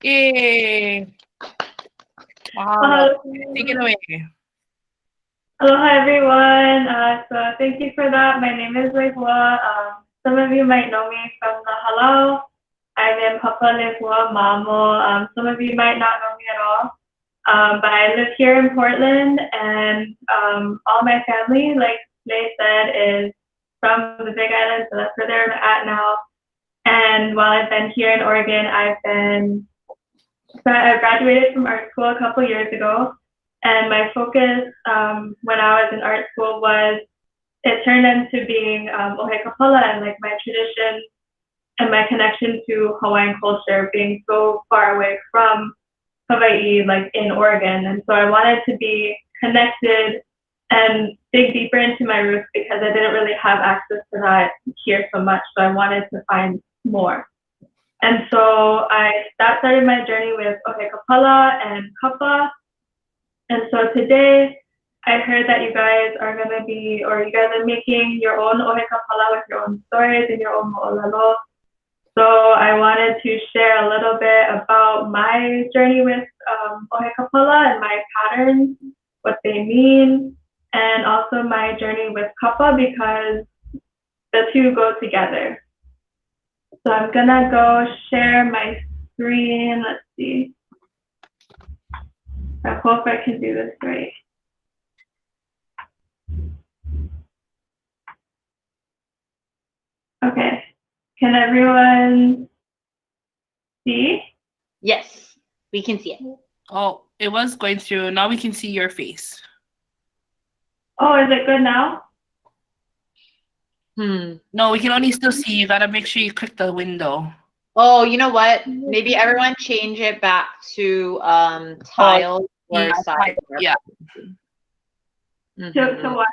Yay! Wow. Well, Take it away. aloha everyone. So thank you for that. My name is Lehuauakea. Some of you might know me from the Hāloa. I'm in Papa Lehuauakea Mamo. Some of you might not know me at all. But I live here in Portland, and all my family, like Lei said, is from the Big Island, so that's where they're at now. And while I've been here in Oregon, I graduated from art school a couple years ago, and my focus when I was in art school was it turned into being ʻOhe Kāpala and like my tradition and my connection to Hawaiian culture being so far away from Hawaii, like in Oregon. And so I wanted to be connected and dig deeper into my roots because I didn't really have access to that here so much. So I wanted to find more. And so that started my journey with ʻOhe Kāpala and kapa. And so today I heard that you guys are going to be, or you guys are making your own ʻOhe Kāpala with your own stories and your own mo'olelo. So I wanted to share a little bit about my journey with ʻOhe Kāpala and my patterns, what they mean, and also my journey with kapa because the two go together. So I'm gonna go share my screen. Let's see. I hope I can do this right. Okay. Can everyone see? Yes, we can see it. Oh, it was going through. Now we can see your face. Oh, is it good now? No, we can only still see. You gotta make sure you click the window. Oh, you know what? Maybe everyone change it back to tiles or Yeah, sidebar. yeah. To what?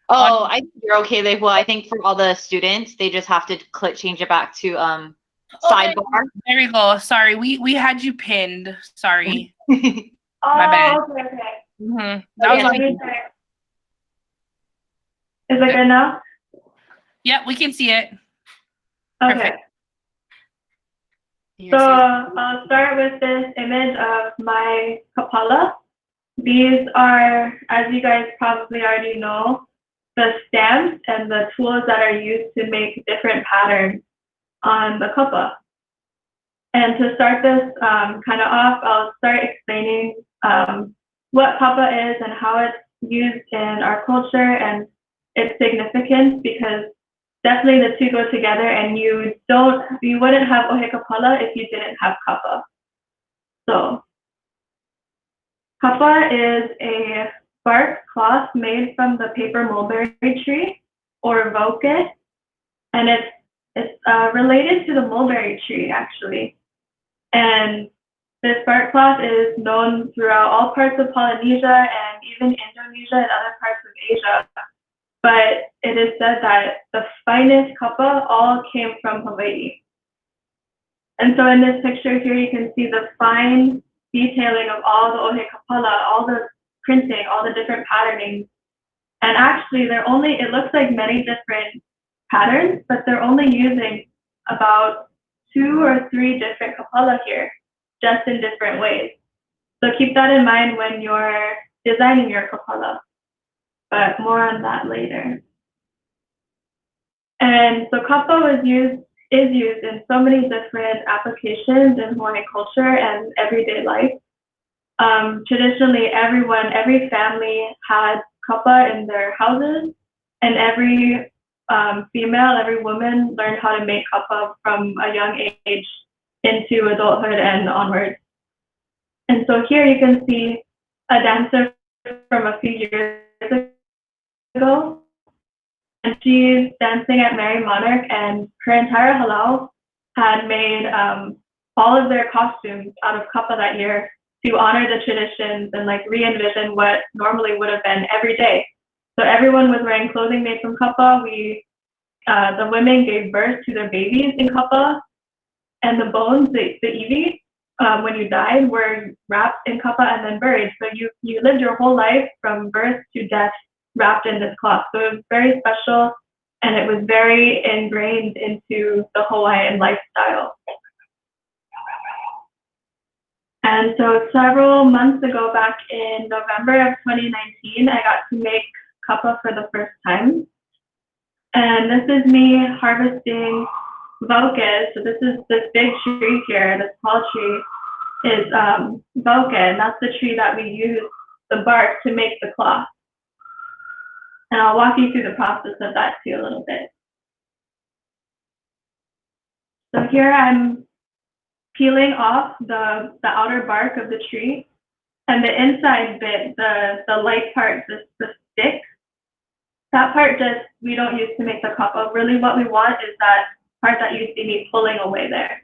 Oh, I think you're okay. Well, I think for all the students, they just have to change it back to sidebar. There we go. Sorry, we had you pinned. Sorry. Oh, My bad. okay. That was Let me try. Is it good now? Yep, we can see it. Okay. Perfect. So I'll start with this image of my kapala. These are, as you guys probably already know, the stamps and the tools that are used to make different patterns on the kapa. And to start this kind of off, I'll start explaining what kapa is and how it's used in our culture and its significance, because definitely the two go together, and you wouldn't have ʻOhe Kāpala if you didn't have kapa. So kapa is a bark cloth made from the paper mulberry tree, or voke, and it's related to the mulberry tree actually. And this bark cloth is known throughout all parts of Polynesia and even Indonesia and other parts of Asia. But it is said that the finest kapa all came from Hawaii. And so in this picture here, you can see the fine detailing of all the ʻOhe Kāpala, all the printing, all the different patternings. And actually, it looks like many different patterns, but they're only using about 2 or 3 different kapala here, just in different ways. So keep that in mind when you're designing your kapala, but more on that later. And so kapa is used in so many different applications in Hawaiian culture and everyday life. Traditionally, every family had kapa in their houses, and every every woman learned how to make kapa from a young age into adulthood and onwards. And so here you can see a dancer from a few years ago, and she's dancing at Merry Monarch, and her entire halau had made all of their costumes out of kapa that year to honor the traditions and like re-envision what normally would have been every day. So everyone was wearing clothing made from kapa. The women gave birth to their babies in kapa, and the bones, the iwi, when you died, were wrapped in kapa and then buried. So you lived your whole life from birth to death wrapped in this cloth. So it was very special, and it was very ingrained into the Hawaiian lifestyle. And so several months ago, back in November of 2019, I got to make kapa for the first time. And this is me harvesting vauke. So this is this big tree here, this tall tree is vauke, and that's the tree that we use the bark to make the cloth. And I'll walk you through the process of that too a little bit. So here I'm peeling off the outer bark of the tree, and the inside bit, the light part, the stick, that part we don't use to make the kapa. Really what we want is that part that you see me pulling away there.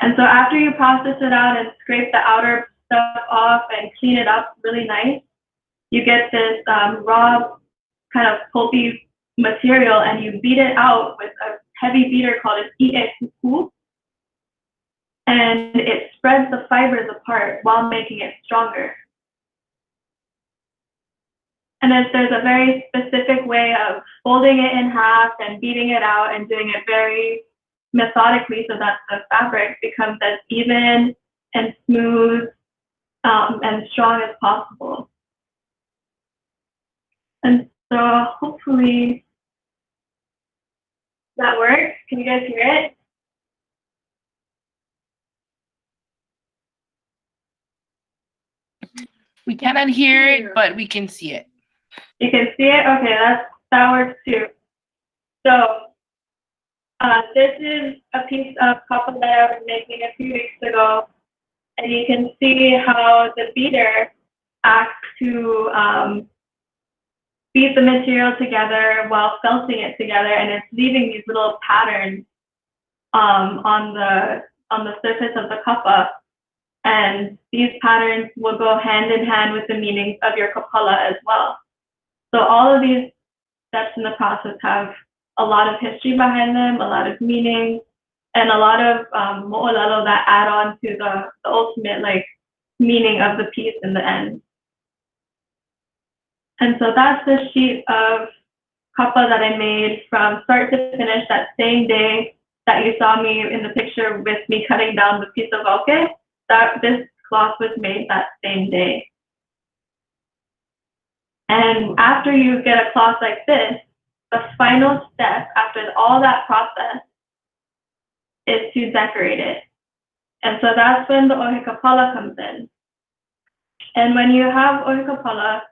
And so after you process it out and scrape the outer stuff off and clean it up really nice, you get this raw kind of pulpy material, and you beat it out with a heavy beater called an ʻEkahi, and it spreads the fibers apart while making it stronger. And there's a very specific way of folding it in half and beating it out and doing it very methodically so that the fabric becomes as even and smooth and strong as possible. And so hopefully that works. Can you guys hear it? We cannot hear it, but we can see it. You can see it? Okay, that works too. So this is a piece of kapa that I was making a few weeks ago, and you can see how the beater acts to beat the material together while felting it together, and it's leaving these little patterns on the surface of the kapa. And these patterns will go hand in hand with the meanings of your kapala as well. So all of these steps in the process have a lot of history behind them, a lot of meaning, and a lot of mo'olelo that add on to the ultimate meaning of the piece in the end. And so that's the sheet of kapa that I made from start to finish that same day that you saw me in the picture with me cutting down the piece of vauke. This cloth was made that same day. And after you get a cloth like this, the final step after all that process is to decorate it. And so that's when the ʻOhe Kāpala comes in. And when you have ʻOhe Kāpala,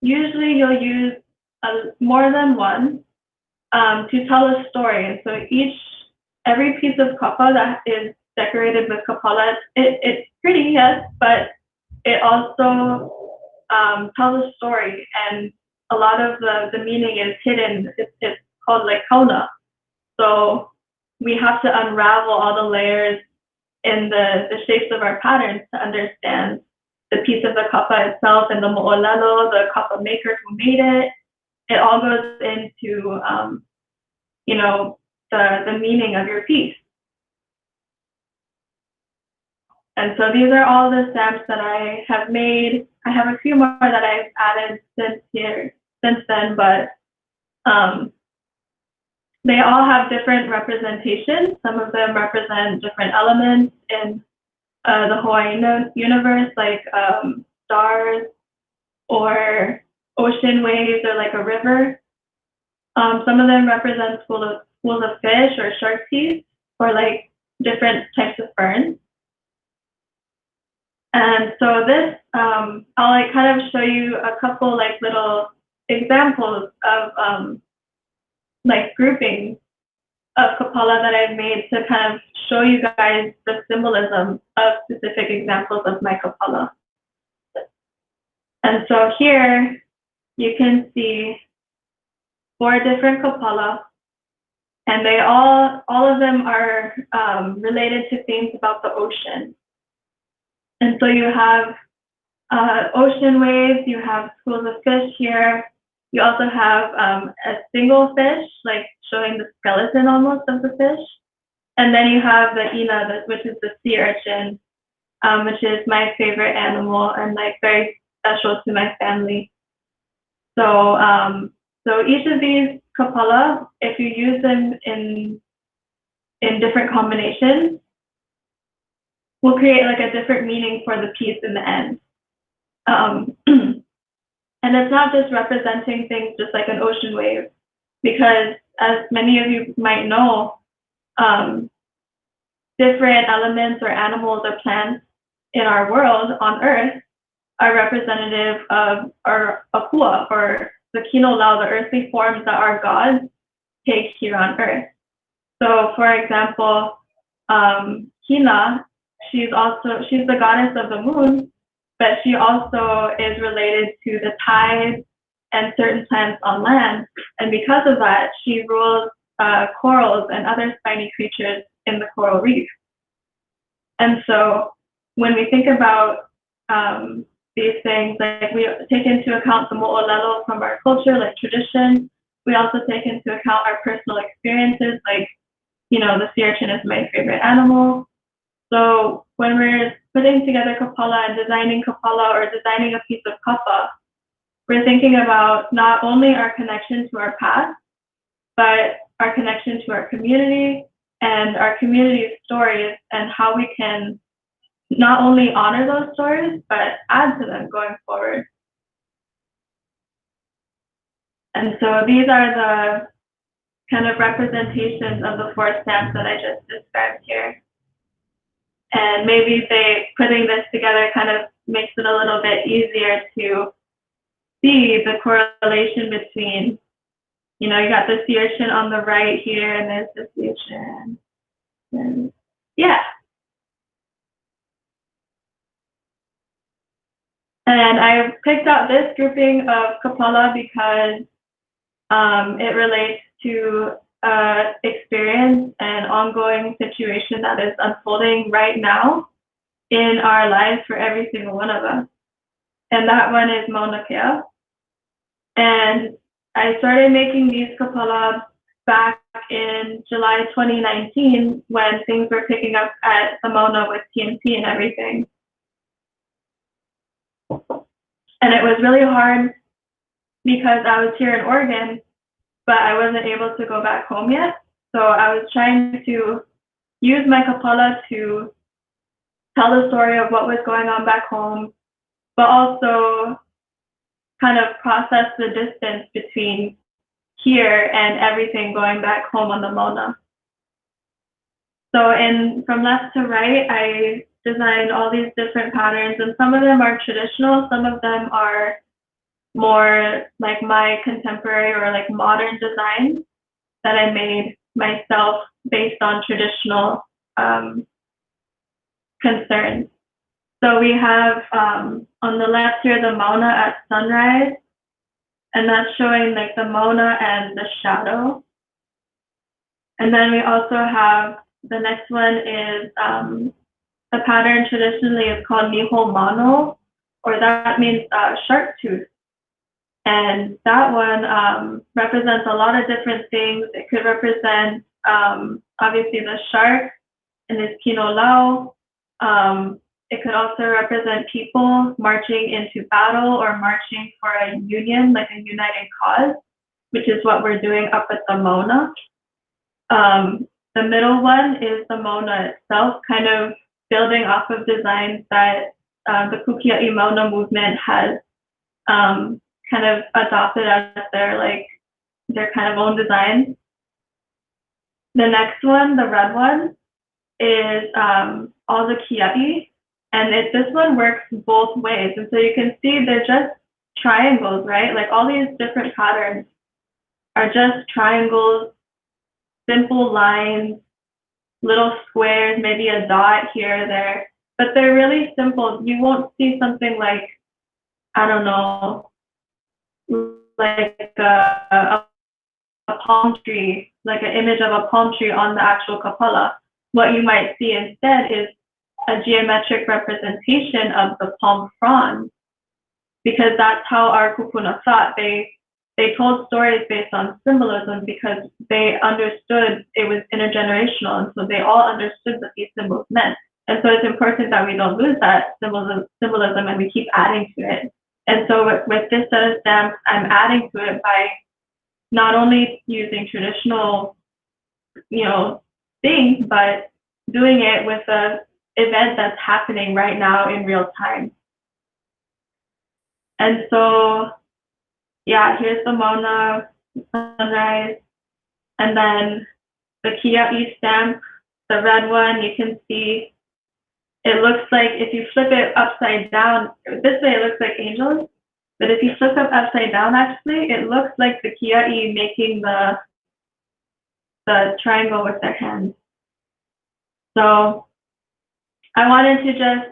usually you'll use more than one to tell a story. And so every piece of kapa that is decorated with kapala, it's pretty, yes, but it also tells a story, and a lot of the meaning is hidden. It's called kauna. So we have to unravel all the layers in the shapes of our patterns to understand the piece of the kapa itself and the mo'olelo, the kapa maker who made it. It all goes into the meaning of your piece. And so these are all the stamps that I have made. I have a few more that I've added since then, but they all have different representations. Some of them represent different elements in the Hawaiian universe, like stars or ocean waves or like a river. Some of them represent schools of fish or shark teeth or like different types of ferns. And so this, I'll kind of show you a couple little examples of groupings of kapala that I've made to kind of show you guys the symbolism of specific examples of my kapala. And so here you can see 4 different kapala, and they all of them are related to themes about the ocean. And so you have ocean waves, you have schools of fish here. You also have a single fish, showing the skeleton almost of the fish. And then you have the ina, which is the sea urchin, which is my favorite animal and very special to my family. So so each of these kapala, if you use them in different combinations, will create like a different meaning for the piece in the end. And it's not just representing things just like an ocean wave, because as many of you might know, different elements or animals or plants in our world on Earth are representative of our akua, or the kino lau, the earthly forms that our gods take here on Earth. So, for example, Hina, she's the goddess of the moon, but she also is related to the tides and certain plants on land. And because of that, she rules corals and other spiny creatures in the coral reef. And so when we think about these things, like we take into account the mo'olelo from our culture, like tradition. We also take into account our personal experiences, like, you know, the sea urchin is my favorite animal. So when we're putting together Kāpala and designing Kāpala or designing a piece of kapa, we're thinking about not only our connection to our past, but our connection to our community and our community's stories, and how we can not only honor those stories, but add to them going forward. And so these are the kind of representations of the 4 stamps that I just described here. And maybe putting this together kind of makes it a little bit easier to see the correlation between, you know, you got the sea urchin on the right here, and there's the sea urchin. And yeah. And I picked out this grouping of Kāpala because it relates to experience and ongoing situation that is unfolding right now in our lives for every single one of us. And that one is Mauna Kea. And I started making these Kāpala back in July 2019 when things were picking up at the Mauna with TNT and everything. And it was really hard because I was here in Oregon, but I wasn't able to go back home yet. So I was trying to use my Kāpala to tell the story of what was going on back home, but also kind of process the distance between here and everything going back home on the Mauna. So from left to right, I designed all these different patterns, and some of them are traditional, some of them are more like my contemporary or like modern designs that I made myself based on traditional concerns. So we have on the left here the Mauna at sunrise, and that's showing like the Mauna and the shadow. And then we also have the next one is the pattern traditionally is called Niho Mano, or that means shark tooth. And that one represents a lot of different things. It could represent obviously the shark and this kino lau. It could also represent people marching into battle or marching for a union, like a united cause, which is what we're doing up at the Mauna. The middle one is the Mauna itself, kind of building off of designs that the Kukia'i Mauna movement has kind of adopted as their kind of own design. The next one, the red one, is all the kia'i, and this one works both ways. And so you can see they're just triangles, right? Like all these different patterns are just triangles, simple lines, little squares, maybe a dot here or there, but they're really simple. You won't see something like, I don't know, like a palm tree, like an image of a palm tree on the actual Kāpala. What you might see instead is a geometric representation of the palm frond, because that's how our kupuna thought. They told stories based on symbolism because they understood it was intergenerational, and so they all understood what these symbols meant. And so it's important that we don't lose that symbolism and we keep adding to it. And so with this set of stamps, I'm adding to it by not only using traditional, things, but doing it with a event that's happening right now in real time. And so, yeah, here's the Mauna, sunrise, and then the Kia'i stamp, the red one, you can see it looks like, if you flip it upside down, this way it looks like angels, but if you flip it upside down, actually, it looks like the Kia'i making the triangle with their hands. So I wanted to just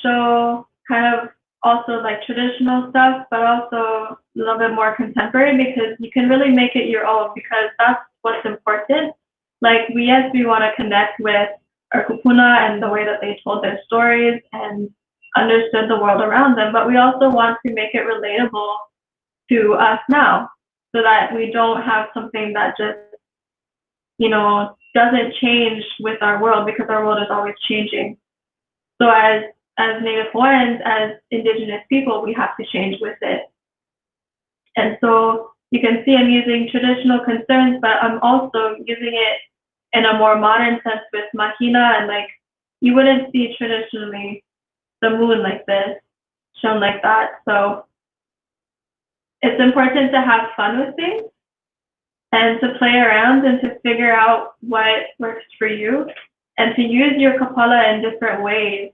show kind of also like traditional stuff, but also a little bit more contemporary, because you can really make it your own, because that's what's important. Like we want to connect with our kupuna and the way that they told their stories and understood the world around them, but we also want to make it relatable to us now, so that we don't have something that just, you know, doesn't change with our world, because our world is always changing. So as Native Hawaiians, as Indigenous people, we have to change with it. And so you can see I'm using traditional concerns, but I'm also using it in a more modern sense with mahina, and like you wouldn't see traditionally the moon like this, shown like that. So it's important to have fun with things and to play around and to figure out what works for you, and to use your kapala in different ways.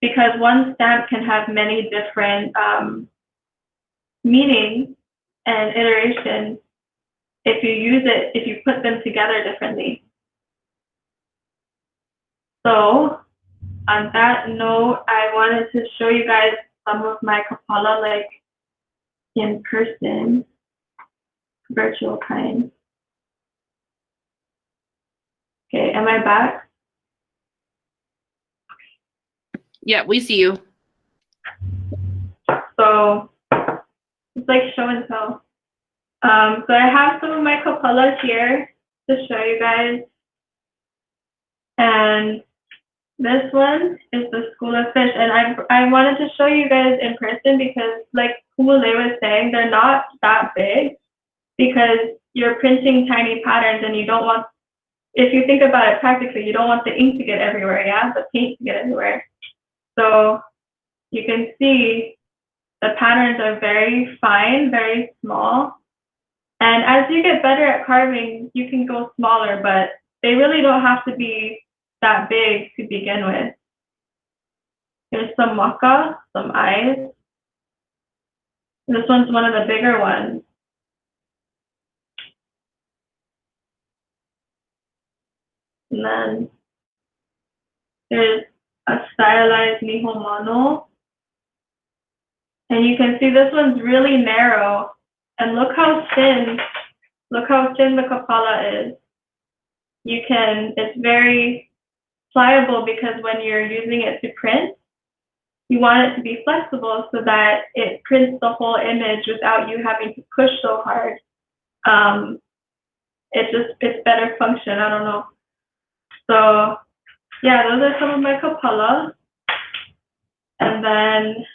Because one stamp can have many different meanings and iterations if you use it, if you put them together differently. So on that note, I wanted to show you guys some of my kapala, like in person, virtual kind. Okay, am I back? Yeah, we see you. So it's like show and tell. So I have some of my kapalas here to show you guys. And this one is the School of Fish. And I wanted to show you guys in person because, like Ku'ulei was saying, they're not that big, because you're printing tiny patterns and you don't want, if you think about it practically, you don't want the ink to get everywhere, yeah? The paint to get everywhere. So you can see the patterns are very fine, very small. And as you get better at carving, you can go smaller, but they really don't have to be that big to begin with. Here's some waka, some eyes. This one's one of the bigger ones. And then there's a stylized mihomano. And you can see this one's really narrow. And look how thin the kapala is. It's very pliable, because when you're using it to print, you want it to be flexible so that it prints the whole image without you having to push so hard. It's better function, I don't know. So yeah, those are some of my kapala. And then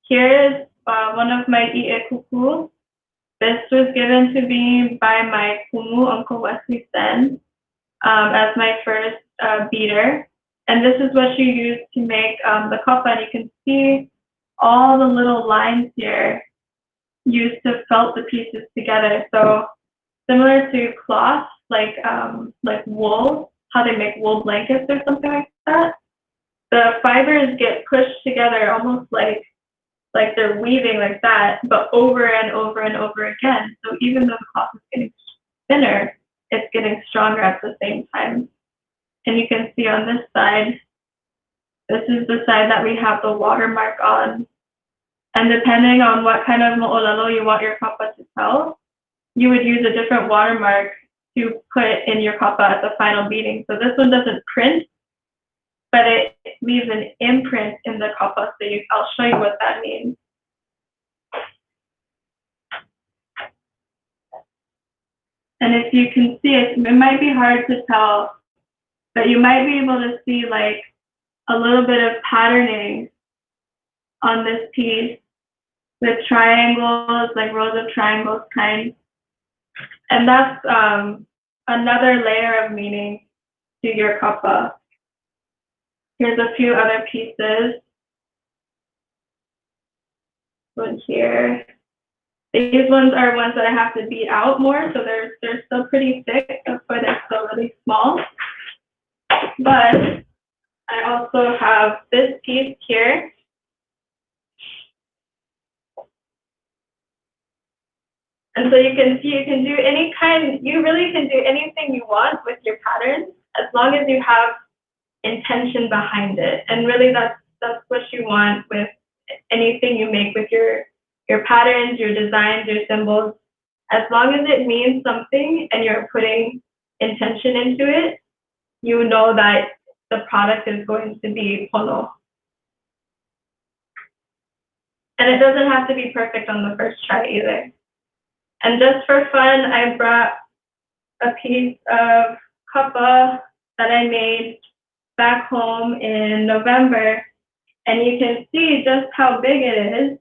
here's one of my i'ekuku. This was given to me by my kumu, Uncle Wesley Sen, as my first beater. And this is what you use to make the kapa. And you can see all the little lines here used to felt the pieces together. So similar to cloth, like wool, how they make wool blankets or something like that. The fibers get pushed together almost like they're weaving like that, but over and over and over again. So even though the cloth is getting thinner, it's getting stronger at the same time. And you can see on this side, this is the side that we have the watermark on. And depending on what kind of mo'olelo you want your kapa to tell, you would use a different watermark to put in your kapa at the final beating. So this one doesn't print, but it leaves an imprint in the kapa. So I'll show you what that means. And if you can see it, it might be hard to tell, but you might be able to see like a little bit of patterning on this piece with triangles, like rows of triangles kind. And that's another layer of meaning to your kapa. Here's a few other pieces. One here. These ones are ones that I have to beat out more, so they're still pretty thick. That's why they're still really small. But I also have this piece here. And so you can see, you can do any kind, you really can do anything you want with your patterns as long as you have intention behind it. And really that's what you want with anything you make with your patterns, your designs, your symbols. As long as it means something and you're putting intention into it, you know that the product is going to be pono. And it doesn't have to be perfect on the first try either. And just for fun, I brought a piece of kapa that I made back home in November. And you can see just how big it is.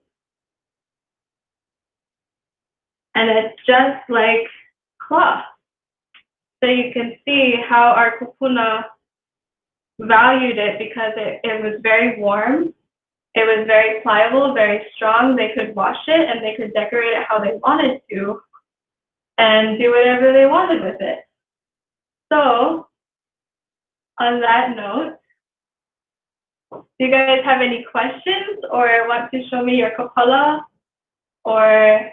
And it's just like cloth. So you can see how our kupuna valued it because it was very warm. It was very pliable, very strong. They could wash it and they could decorate it how they wanted to and do whatever they wanted with it. So on that note, do you guys have any questions or want to show me your kapala or?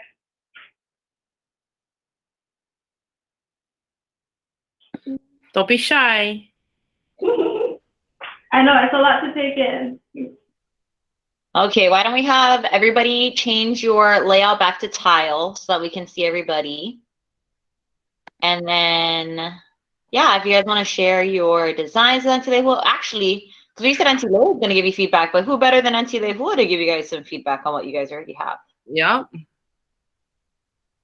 Don't be shy. I know, it's a lot to take in. Okay, why don't we have everybody change your layout back to tile so that we can see everybody. And then, yeah, if you guys want to share your designs then today, well, actually, because we said Auntie Lehu is going to give you feedback, but who better than Auntie Lehu to give you guys some feedback on what you guys already have? Yep.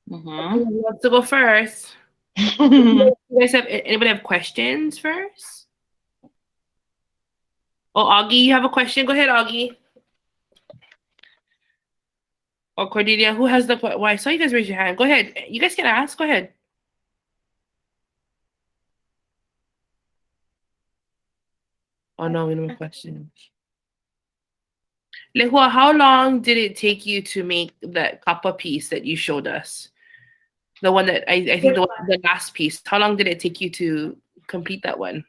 Mm-hmm. Who wants to go first? You guys anybody have questions first? Oh, Augie, you have a question? Go ahead, Augie. Or Cordelia, who has the question? Why? I saw you guys raise your hand. Go ahead. You guys can ask. Go ahead. Oh, no, we don't have questions. Lehua, how long did it take you to make that kapa piece that you showed us? The one that I think the last piece. How long did it take you to complete that one?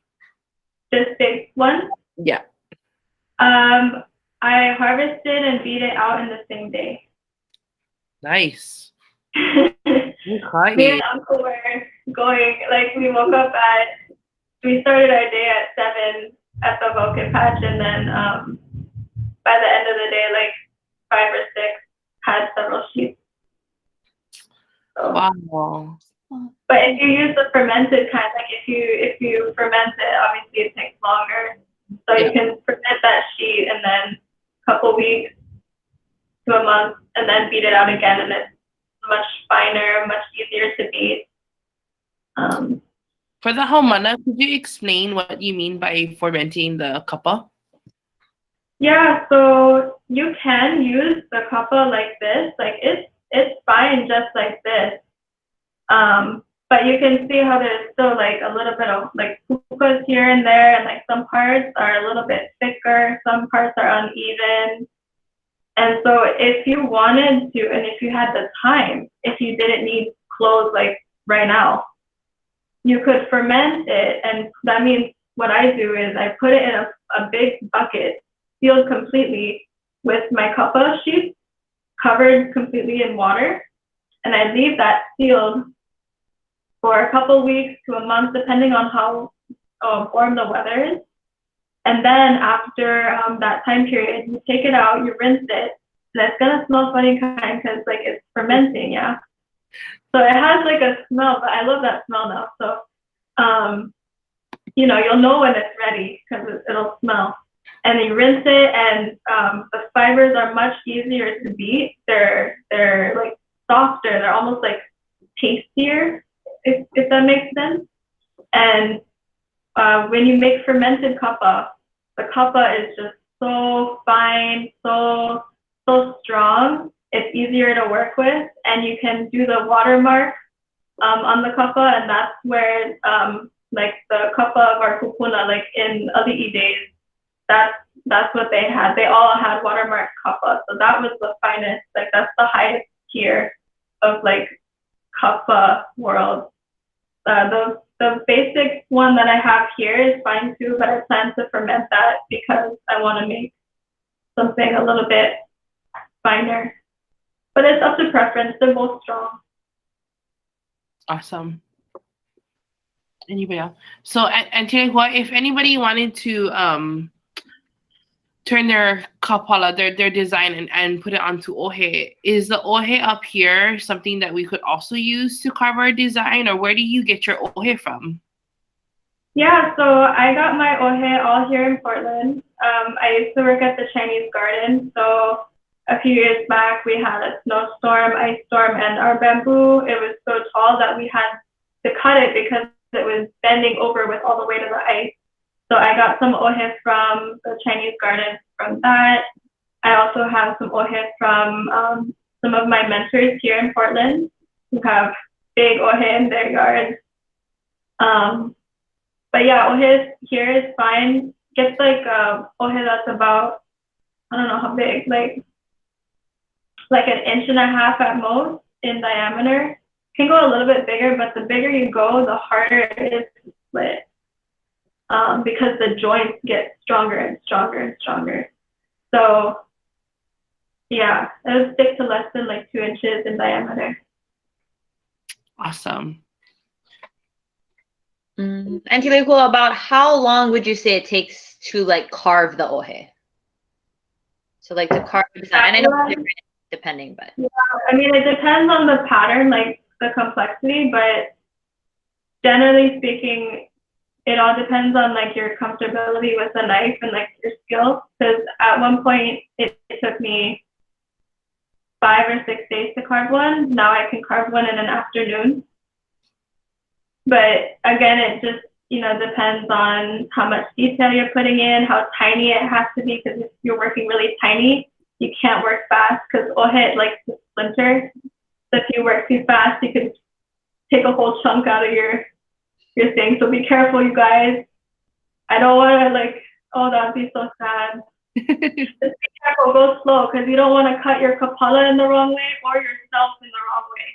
This big one? Yeah. I harvested and beat it out in the same day. Nice. Me and Uncle were going, like we woke up we started our day at 7 at the Vulcan Patch, and then by the end of the day, like 5 or 6 had several sheets. So. Wow. But if you use the fermented kind, like if you ferment it, obviously it takes longer. So you can ferment that sheet and then a couple weeks to a month, and then beat it out again, and it's much finer, much easier to beat. For the haumana, could you explain what you mean by fermenting the kapa? Yeah, so you can use the kapa like this, like it's fine just like this. But you can see how there's still like a little bit of like pukas here and there, and like some parts are a little bit thicker, some parts are uneven. And so if you wanted to, and if you had the time, if you didn't need clothes like right now, you could ferment it. And that means what I do is I put it in a big bucket, sealed completely with my kapa sheets, covered completely in water. And I leave that sealed for a couple weeks to a month, depending on how warm the weather is. And then after that time period, you take it out, you rinse it, and it's gonna smell funny kind because like it's fermenting, yeah. So it has like a smell, but I love that smell now. So, you know, you'll know when it's ready because it'll smell. And you rinse it, and the fibers are much easier to beat. They're like softer. They're almost like tastier, if that makes sense. And when you make fermented kapa, the kapa is just so fine, so strong. It's easier to work with, and you can do the watermark on the kapa, and that's where like the kapa of our kupuna, like in ali'i days, that's what they had. They all had watermark kapa, so that was the finest. Like that's the highest tier of like kapa world. The basic one that I have here is fine too, but I plan to ferment that because I want to make something a little bit finer. But it's up to preference. They're both strong. Awesome. Anybody else? So, and if anybody wanted to turn their Kāpala, their design and put it onto ʻOhe, is the ʻOhe up here something that we could also use to carve our design, or where do you get your ʻOhe from? Yeah, so I got my ʻOhe all here in Portland. I used to work at the Chinese Garden, so a few years back we had a snowstorm, ice storm, and our bamboo, it was so tall that we had to cut it because it was bending over with all the weight of the ice. So I got some ʻOhe from the Chinese Garden from that. I also have some ʻOhe from some of my mentors here in Portland who have big ʻOhe in their yards. But yeah, ʻOhe here is fine. Gets like ʻOhe that's about, I don't know how big, like 1.5 inches at most in diameter. Can go a little bit bigger, but the bigger you go, the harder it is to split. Because the joints get stronger and stronger and stronger. So yeah, it would stick to less than like 2 inches in diameter. Awesome. And Lehuauakea, about how long would you say it takes to like carve the ʻOhe? So like to carve the design. And I know it's different depending, but yeah, I mean it depends on the pattern, like the complexity, but generally speaking, it all depends on like your comfortability with the knife and like your skill. Because at one point it took me 5 or 6 days to carve one. Now I can carve one in an afternoon. But again, it just, you know, depends on how much detail you're putting in, how tiny it has to be, because if you're working really tiny, you can't work fast because ʻOhe likes to splinter. So if you work too fast, you could take a whole chunk out of your thing. So be careful, you guys. I don't want to like, oh, that'd be so sad. Just be careful, go slow, because you don't want to cut your Kāpala in the wrong way or yourself in the wrong way.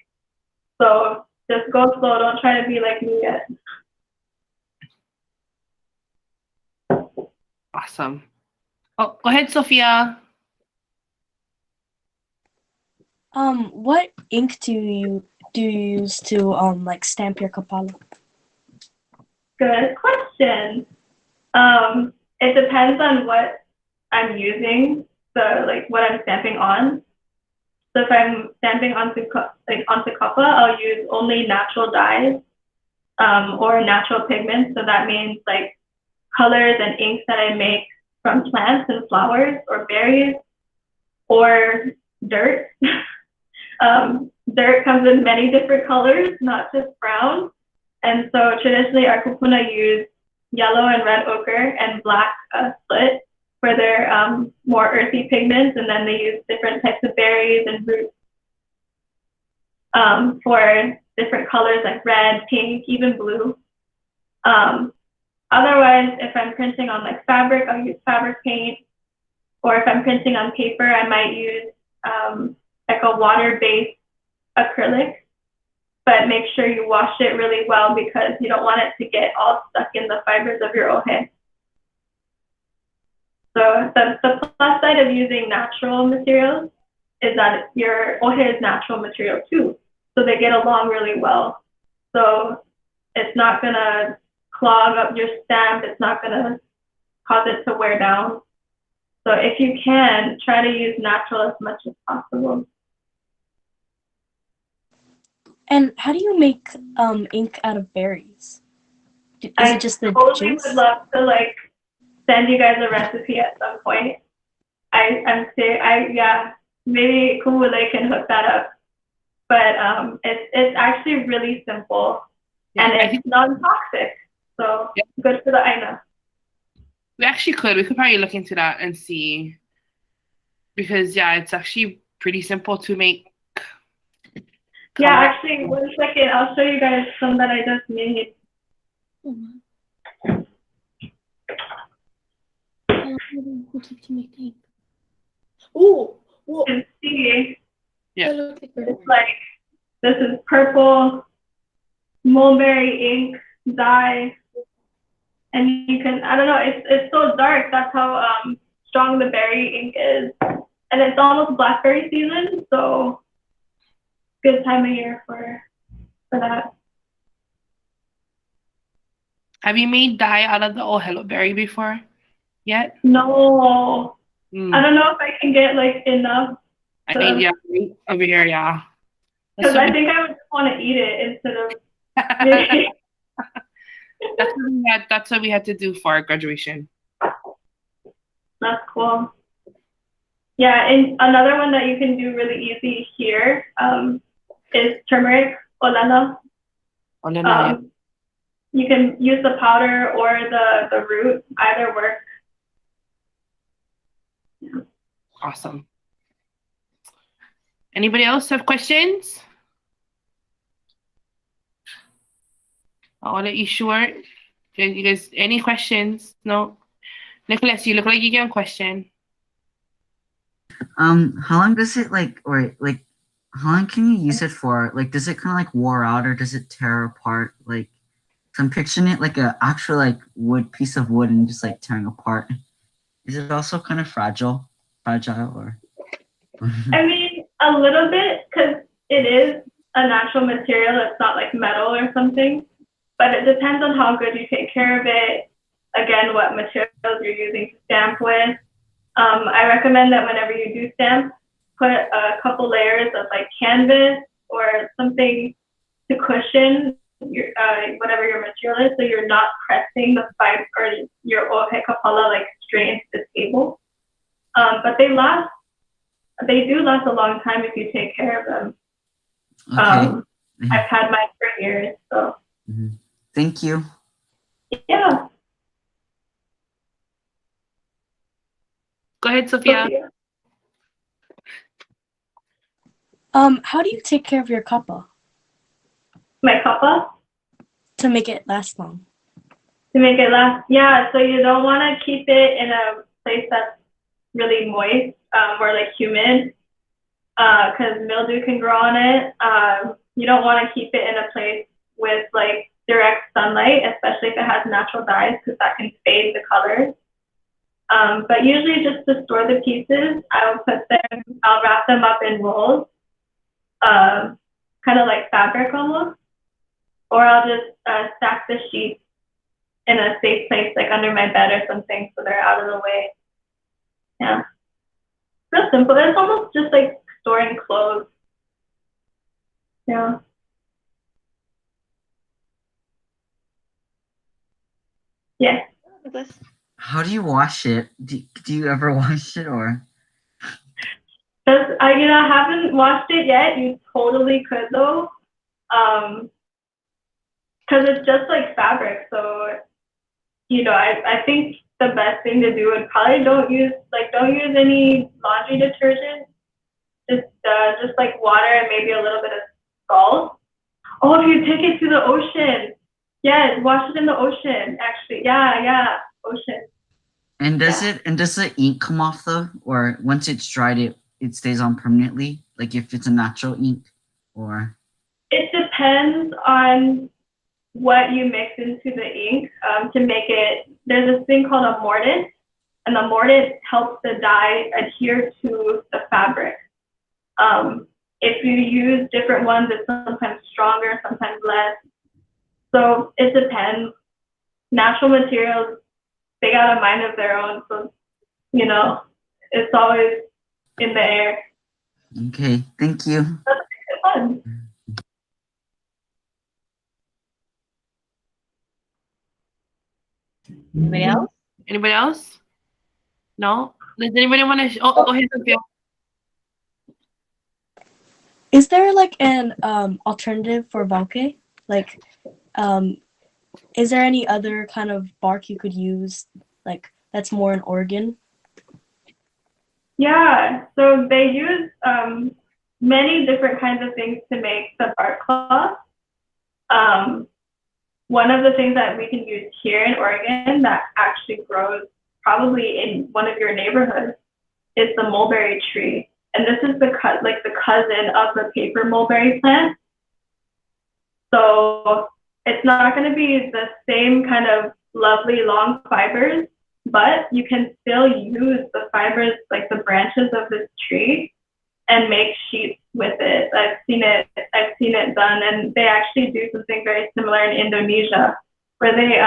So just go slow. Don't try to be like me yet. Awesome. Oh, go ahead, Sophia. What ink do you use to like stamp your Kāpala? Good question. It depends on what I'm using, so like what I'm stamping on. So if I'm stamping onto kapa, I'll use only natural dyes or natural pigments. So that means like colors and inks that I make from plants and flowers or berries or dirt. Dirt comes in many different colors, not just brown. And so traditionally our kupuna use yellow and red ochre and black split for their more earthy pigments, and then they use different types of berries and roots for different colors like red, pink, even blue. Otherwise, if I'm printing on like fabric, I'll use fabric paint, or if I'm printing on paper, I might use like a water-based acrylic, but make sure you wash it really well because you don't want it to get all stuck in the fibers of your ʻOhe. So the plus side of using natural materials is that your ʻOhe is natural material too. So they get along really well. So it's not gonna clog up your stamp. It's not gonna cause it to wear down. So if you can, try to use natural as much as possible. And how do you make ink out of berries? Is it just the juice? I would love to like send you guys a recipe at some point. Yeah, maybe Kuʻu can hook that up. But it's actually really simple, and it's non-toxic. So good for the aina. We could probably look into that and see, because yeah, it's actually pretty simple to make. Yeah, actually, 1 second, I'll show you guys some that I just made. Oh, You can see yeah. it's like this is purple mulberry ink dye, and you can, I don't know, it's so dark. That's how strong the berry ink is, and it's almost blackberry season, so good time of year for that. Have you made dye out of the ʻOhe berry before? Yet? No, Mm. I don't know if I can get like enough, I think, yeah, over here, yeah. because I think I would just want to eat it instead of making. That's what we had to do for our graduation. That's cool. Yeah, and another one that you can do really easy here is turmeric olana. Oh, no, yeah. You can use the powder or the root, either works. Yeah. Awesome. Anybody else have questions? I'll let you short. You guys, any questions? No? Nicholas, you look like you got a question. How long does it how long can you use it for? Like, does it kind of like wear out or does it tear apart? Like, so I'm picturing it like a actual like piece of wood and just like tearing apart. Is it also kind of fragile or? I mean, a little bit, because it is a natural material. It's not like metal or something, but it depends on how good you take care of it. Again, what materials you're using to stamp with. I recommend that whenever you do stamp, put a couple layers of like canvas or something to cushion your whatever your material is, so you're not pressing the fiber or your ʻOhe Kāpala like straight into the table. But they do last a long time if you take care of them. Okay. I've had mine for years, so. Thank you. Yeah. Go ahead, Sophia. How do you take care of your kappa My kappa? to make it last long? To make it last, yeah, so you don't want to keep it in a place that's really moist or like humid, because mildew can grow on it. You don't want to keep it in a place with like direct sunlight, especially if it has natural dyes, because that can fade the colors. But usually just to store the pieces, I'll wrap them up in rolls, kind of like fabric almost, or I'll just stack the sheets in a safe place, like under my bed or something, so they're out of the way. Yeah, real simple. It's almost just like storing clothes. Yeah. Yes. How do you wash it? Do you ever wash it or? I haven't washed it yet. You totally could though, because it's just like fabric. So, I think the best thing to do would probably don't use any laundry detergent. Just like water and maybe a little bit of salt. Oh, if you take it to the ocean, yeah, wash it in the ocean. Actually, yeah, ocean. And does the ink come off though, or once it's dried, it stays on permanently? Like if it's a natural ink, or? It depends on what you mix into the ink to make it. There's this thing called a mordant, and the mordant helps the dye adhere to the fabric. If you use different ones, it's sometimes stronger, sometimes less. So it depends. Natural materials, they got a mind of their own, so it's always in the air. Okay, thank you. That's fun. Anybody else? No? Does anybody want to? Go ahead, Sophia. Is there like an alternative for Vauke? Like, is there any other kind of bark you could use, like that's more in Oregon? Yeah, so they use many different kinds of things to make the bark cloth. One of the things that we can use here in Oregon that actually grows probably in one of your neighborhoods is the mulberry tree. And this is the cousin of the paper mulberry plant. So it's not going to be the same kind of lovely long fibers, but you can still use the fibers, like the branches of this tree, and make sheets with it. I've seen it done, and they actually do something very similar in Indonesia, where they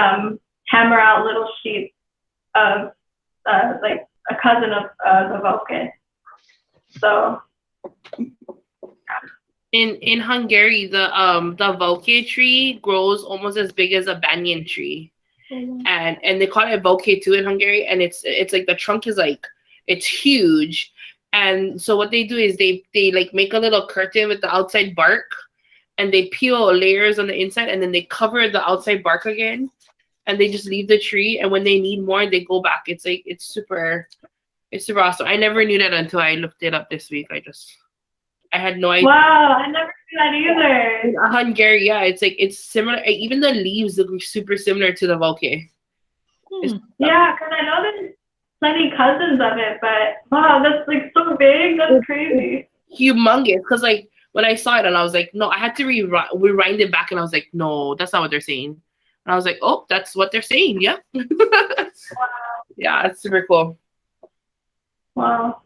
hammer out little sheets of like a cousin of the Vauke. So in Hungary, the Vauke tree grows almost as big as a banyan tree. And they call it Vauke too in Hungary, and it's like the trunk is like, it's huge. And so what they do is they like make a little curtain with the outside bark, and they peel layers on the inside, and then they cover the outside bark again, and they just leave the tree, and when they need more they go back. It's like it's super awesome. I never knew that until I looked it up this week. I had no idea. Wow, I never knew that either. In Hungary, yeah, it's like it's similar. Even the leaves look super similar to the Vauke. Yeah, because I know there's plenty cousins of it, but wow, that's like so big. That's crazy. Humongous. Because like when I saw it, and I was like, no, I had to rewind it back, and I was like, no, that's not what they're saying. And I was like, oh, that's what they're saying. Yeah. Wow. Yeah, it's super cool. Wow.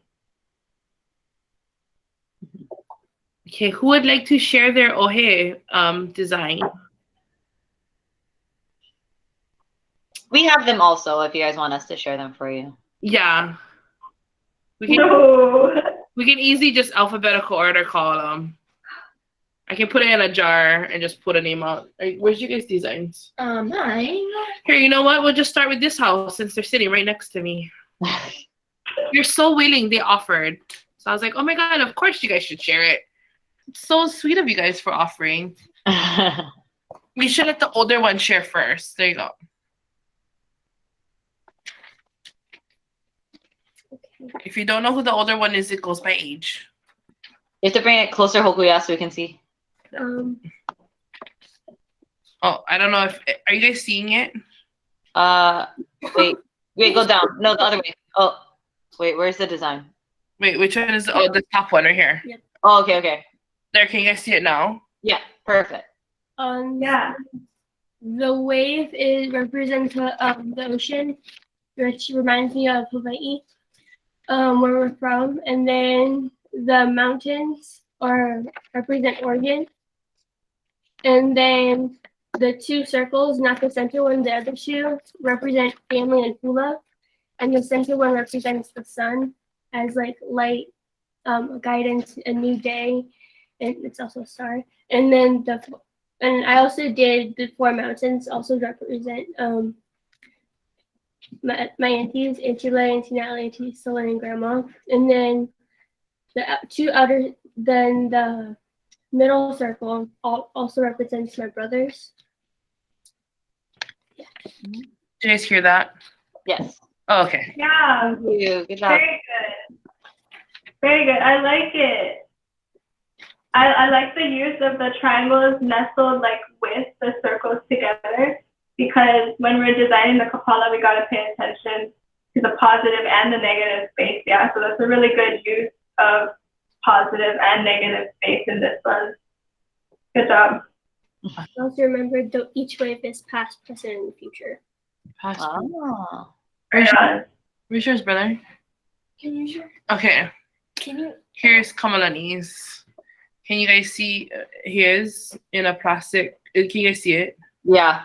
Okay, who would like to share their ʻOhe design? We have them also if you guys want us to share them for you. Yeah. We can easily just alphabetical order call them. I can put it in a jar and just put a name out. Where's you guys' designs? Mine. Here, you know what? We'll just start with this house since they're sitting right next to me. You're so willing, they offered. So I was like, oh my God, of course you guys should share it. It's so sweet of you guys for offering. We should let the older one share first. There you go. Okay. If you don't know who the older one is, it goes by age. You have to bring it closer, Hokuya, so we can see. Oh, I don't know if are you guys seeing it? Wait, go down. No, the other way. Oh, wait, where's the design? Wait, which one is the top one right here? Yep. Oh, okay. There, can you guys see it now? Yeah, perfect. Yeah. The wave represents the ocean, which reminds me of Hawaii, where we're from. And then the mountains represent Oregon. And then the two circles, not the center one, the other two, represent family and hula. And the center one represents the sun as like light, guidance, a new day. And it's also a star. And then I also did the four mountains also represent my aunties, Auntie Lay, Auntie Natalie, Auntie Solar, and Grandma. And then the middle circle also represents my brothers. Yeah. Did you guys hear that? Yes. Oh, okay. Yeah. Thank you. Good job. Very good. Very good. I like it. I like the use of the triangles nestled like with the circles together, because when we're designing the Kāpala, we got to pay attention to the positive and the negative space. Yeah, so that's a really good use of positive and negative space in this one. Good job. I also remembered that each wave is past, present, and future. Oh. Where's yours, brother? Can you share? Okay. Can you? Here's Kamalani's. Can you guys see his in a plastic? Can you guys see it? Yeah,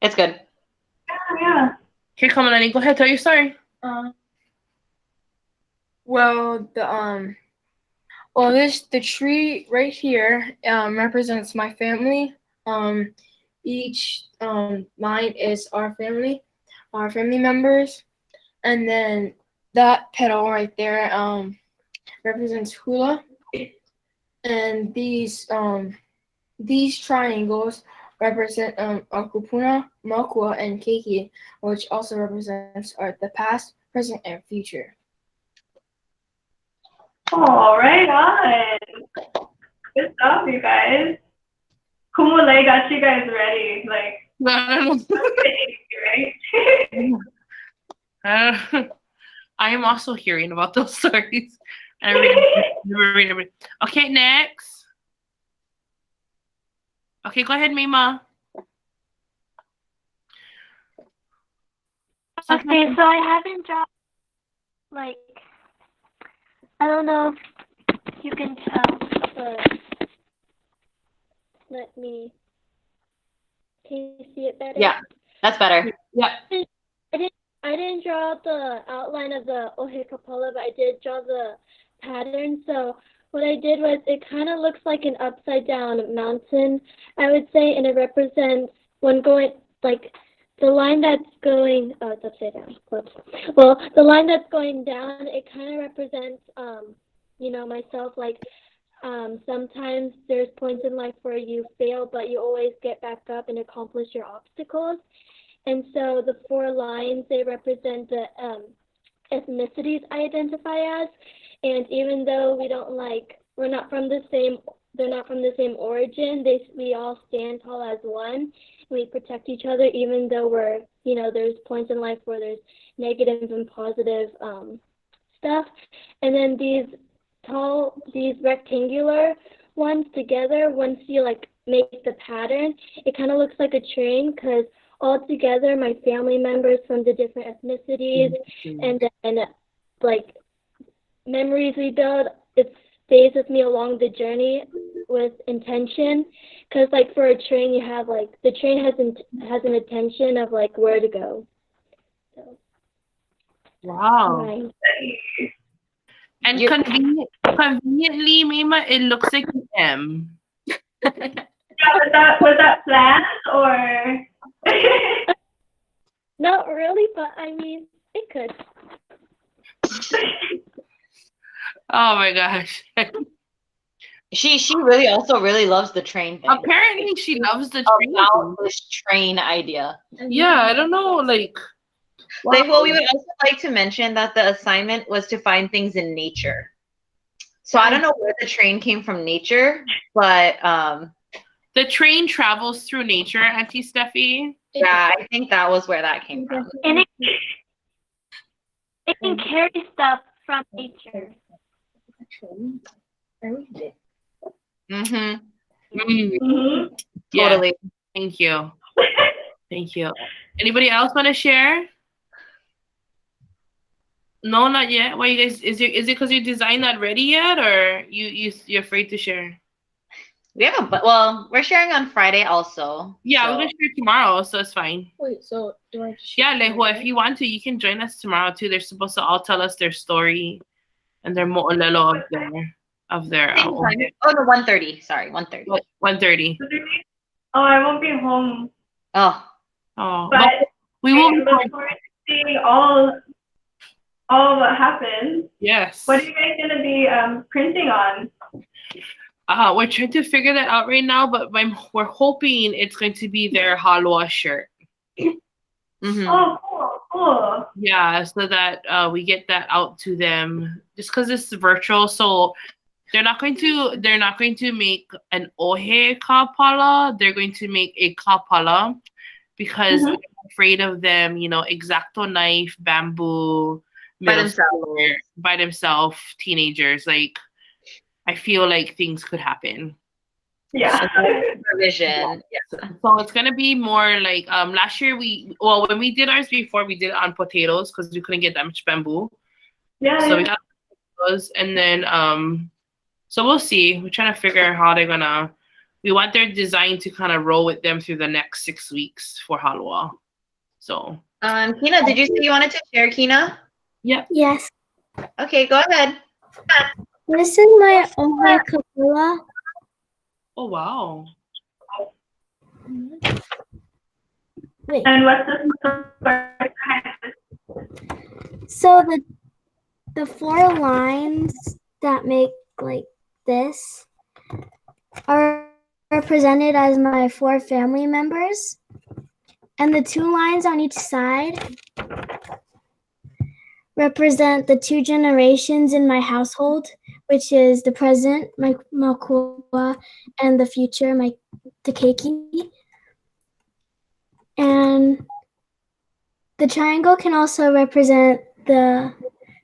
it's good. Yeah. Here, Kamalani, go ahead, tell your story. Well, the tree right here represents my family. Each line is our family members, and then that petal right there represents hula, and these triangles represent Akupuna, Makua, and Keiki, which also represents the past, present, and future. Oh, right on. Good job, you guys. Kumule got you guys ready. Like, No. right? I am also hearing about those stories. Never read everything. Okay, next. Okay, go ahead, Mima. Okay, so I haven't dropped, like, I don't know if you can tell, but let me, can you see it better? Yeah, that's better. Yeah. I didn't draw the outline of the ʻOhe Kāpala, but I did draw the pattern. So what I did was it kind of looks like an upside down mountain, I would say, and it represents when going, like, the line that's going, oh, it's upside down. Whoops. Well, the line that's going down, it kind of represents, you know, myself, like, sometimes there's points in life where you fail, but you always get back up and accomplish your obstacles. And so the 4 lines, they represent the ethnicities I identify as. And even though we don't we're not from the same, they're not from the same origin, we all stand tall as one. We protect each other, even though we're, you know, there's points in life where there's negative and positive stuff. And then these rectangular ones together, once you like make the pattern, it kind of looks like a train, because all together my family members from the different ethnicities and then like memories we build, it stays with me along the journey with intention, because like for a train you have like the train has an intention of like where to go. So, Wow. right. And conveniently, Mima, it looks like an M. Yeah, was that planned or? Not really, but I mean it could. Oh my gosh. She really also really loves the train thing. Apparently she loves the train. About this train idea. Yeah, I don't know, like. Wow. Well, we would also like to mention that the assignment was to find things in nature. So I don't know where the train came from nature, but the train travels through nature, Auntie Steffi. Yeah, I think that was where that came from. And it can carry stuff from nature. Yeah. Totally. Thank you. Thank you. Anybody else want to share? No, not yet. Why you guys? Is it because you designed that ready yet, or you're afraid to share? We have we're sharing on Friday also. Yeah, so. we're gonna share tomorrow, so it's fine. Wait, so do I just share? Yeah, Lehua, if you want to, you can join us tomorrow too. They're supposed to all tell us their story and their mo'olelo of their Oh, no, 1:30. Sorry, 1:30. 1:30. Oh, I won't be home. Oh, but we will look forward to seeing all what happens. Yes. What are you guys gonna be printing on? We're trying to figure that out right now, but we're hoping it's going to be their Hāloa shirt. Oh, cool. Yeah, so that we get that out to them. Just because it's virtual, so they're not going to make an ʻOhe Kāpala. They're going to make a Kāpala because I'm afraid of them. You know, X-Acto knife, bamboo, by themselves, teenagers. Like, I feel like things could happen. Yeah. Supervision. Yeah. So it's gonna be more like last year when we did ours before, we did it on potatoes because we couldn't get that much bamboo. Yeah. So we got those, and then so we'll see. We're trying to figure out how they're gonna. We want their design to kind of roll with them through the next 6 weeks for Hāloa. So. Kina, did you say you wanted to share, Kina? Yeah. Yes. Okay, go ahead. This is my ʻOhe Kāpala. Oh wow. Wait. And what's the So the 4 lines that make like this are represented as my 4 family members, and the 2 lines on each side represent the 2 generations in my household, which is the present, my makua, and the future, the keiki. And The triangle can also represent the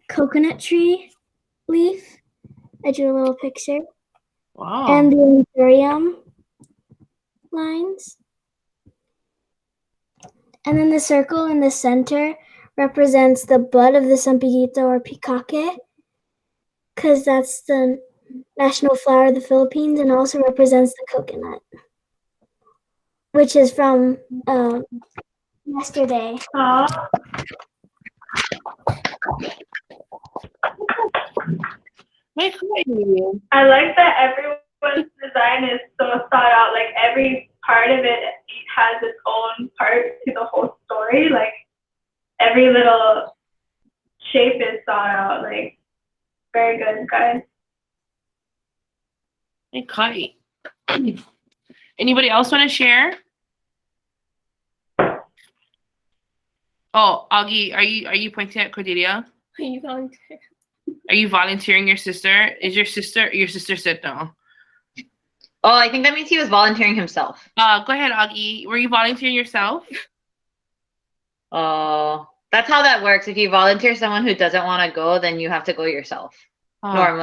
coconut tree leaf. I drew a little picture. Wow. And the Imperium lines. And then the circle in the center represents the bud of the sampiguito or pikake, because that's the national flower of the Philippines, and also represents the coconut, which is from yesterday. Aw. My God. I like that everyone's design is so thought out. Like every part of it has its own part to the whole story. Like every little shape is thought out. Like very good, guys. ʻEkahi. Anybody else want to share? Oh, Augie, are you pointing at Cordelia? Are you volunteering? Are you volunteering your sister? Is your sister said no? Oh, I think that means he was volunteering himself. Go ahead, Augie. Were you volunteering yourself? Oh, that's how that works. If you volunteer someone who doesn't want to go, then you have to go yourself. Normally.